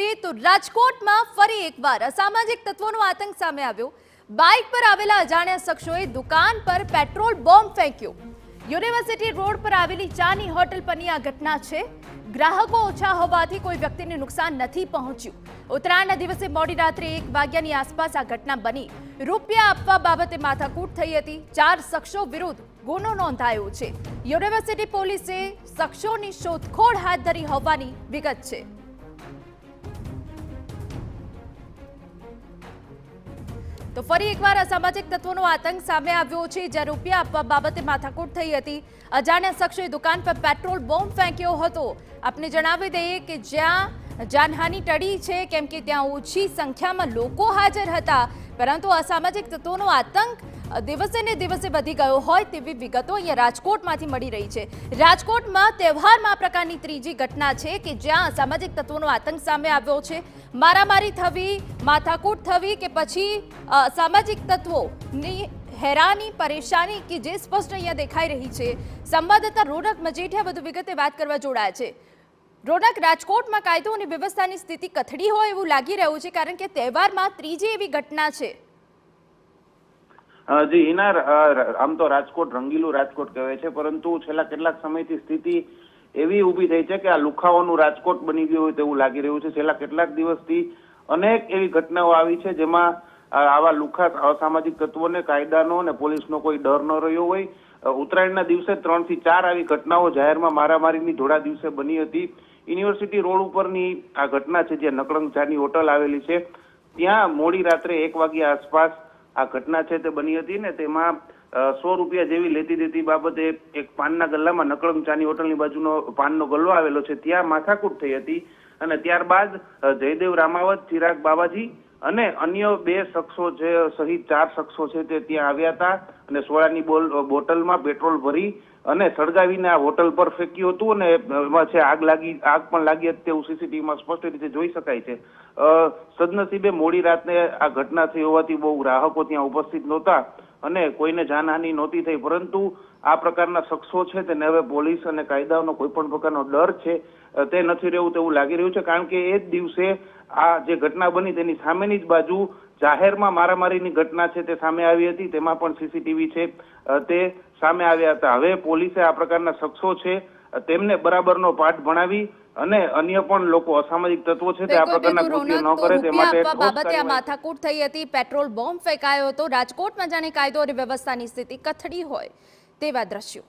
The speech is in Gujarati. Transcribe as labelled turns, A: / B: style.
A: કરીએ તો રાજકોટમાં ફરી એકવાર અસામાજિક તત્વોનો આતંક સામે આવ્યો। બાઇક પર આવેલા અજાણ્યા શખ્સોએ દુકાન પર પેટ્રોલ બોમ્બ ફેંક્યો। યુનિવર્સિટી રોડ પર આવેલી ચાની હોટલ પરની આ ઘટના છે। ગ્રાહકો ઓછા હોવાથી કોઈ વ્યક્તિને નુકસાન નથી પહોંચ્યું। ઉત્તરાયણના દિવસે મોડી રાત્રે 1 વાગ્યાની આસપાસ આ ઘટના બની। રૂપિયા આપવા બાબતે માથાકૂટ થઈ હતી। 4 શખ્સો વિરુદ્ધ ગુનો નોંધાયો છે। યુનિવર્સિટી પોલીસે શખ્સોની શોધખોળ હાથ ધરી હોવાની વિગત છે। તો ફરી એકવાર અસામાજિક તત્વોનો આતંક સામે આવ્યો છે, જ્યાં રૂપિયા આપવા બાબતે માથાકૂટ થઈ હતી। અજાણ્યા શખ્સોએ દુકાન પર પેટ્રોલ બોમ્બ ફેંક્યો હતો। આપને જણાવી દઈએ કે જ્યાં જાનહાનિ ટળી છે, કેમ કે ત્યાં ઓછી સંખ્યામાં લોકો હાજર હતા, પરંતુ અસામાજિક તત્વોનો આતંક દિવસે ને દિવસે વધી ગયો હોય તેવી વિગતો અહીંયા રાજકોટમાંથી મળી રહી છે। રાજકોટમાં તહેવારમાં આ પ્રકારની ત્રીજી ઘટના છે કે જ્યાં અસામાજિક તત્વોનો આતંક સામે આવ્યો છે। મારામારી થવી, માથાકૂટ થવી કે પછી સામાજિક તત્વોની હેરાની પરેશાની કે જે સ્પષ્ટ અહીંયા દેખાઈ રહી છે। સંવાદદાતા રોનક મજીઠિયા વધુ વિગતે વાત કરવા જોડાયા છે। રોનક, રાજકોટમાં કાયદો અને વ્યવસ્થાની સ્થિતિ કથળી હોય એવું લાગી રહ્યું છે, કારણ કે તહેવારમાં ત્રીજી એવી ઘટના છે।
B: જી હિના, આમ તો રાજકોટ રંગીલું રાજકોટ કહેવાય છે, પરંતુ છેલ્લા કેટલાક સમયથી સ્થિતિ એવી ઊભી થઈ છે કે આ લુખાઓનું રાજકોટ બની ગયું હોય તેવું લાગી રહ્યું છે। છેલ્લા કેટલાક દિવસથી અનેક એવી ઘટનાઓ આવી છે જેમાં આવા લુખા અસામાજિક તત્વોને કાયદાનો અને પોલીસનો કોઈ ડર ન રહ્યો હોય। ઉત્તરાયણના દિવસે 3 થી 4 આવી ઘટનાઓ જાહેરમાં મારામારીની ધોળા દિવસે બની હતી। યુનિવર્સિટી રોડ ઉપરની આ ઘટના છે, જ્યાં નકળંગ ચાની હોટલ આવેલી છે, ત્યાં મોડી રાત્રે 1 વાગ્યા આસપાસ આ ઘટના છે તે બની હતી ને તેમાં 100 રૂપિયા જેવી લેતી દેતી બાબતે એક પાનના ગલ્લામાં નકળંગ ચાની હોટલની બાજુનો પાનનો ગલ્લો આવેલો છે, ત્યાં માથાકૂટ થઈ હતી અને ત્યારબાદ જયદેવ રામાવત, ચિરાગ બાવાજી અને અન્ય 2 શખ્સો છે સહિત 4 શખ્સો છે તે ત્યાં આવ્યા હતા અને સોડાની બોટલમાં પેટ્રોલ ભરી અને સળગાવીને આ હોટલ પર ફેંક્યું હતું અને એમાં છે આગ પણ લાગી હતી તેવું સીસીટીવીમાં સ્પષ્ટ રીતે જોઈ શકાય છે। સદનસીબે મોડી રાતને આ ઘટના થઈ હોવાથી બહુ ગ્રાહકો ત્યાં ઉપસ્થિત નહોતા અને કોઈને જાનહાનિ નહોતી થઈ, પરંતુ આ પ્રકારના શખ્સો છે તેને હવે પોલીસ અને કાયદાનો કોઈ પણ પ્રકારનો ડર છે તે નથી રહ્યું તેવું લાગી રહ્યું છે, કારણ કે એ જ દિવસે આ જે ઘટના બની તેની સામેની જ બાજુ જાહેરમાં મારામારીની ઘટના છે તે સામે આવી હતી, તેમાં પણ સીસીટીવી છે તે સામે આવ્યા હતા। હવે પોલીસે આ પ્રકારના શખ્સો છે તેમને બરાબરનો પાઠ ભણાવી અને અન્ય પણ લોકો અસામાજિક તત્વો છે તે આ પ્રકારના કૃત્ય ન કરે તે માટે
A: બાબતે આ માથાકૂટ થઈ હતી, પેટ્રોલ બોમ્બ ફેંકાયો હતો। રાજકોટમાં જાણે કાયદો અને વ્યવસ્થાની સ્થિતિ કથળી હોય તેવા દ્રશ્યો।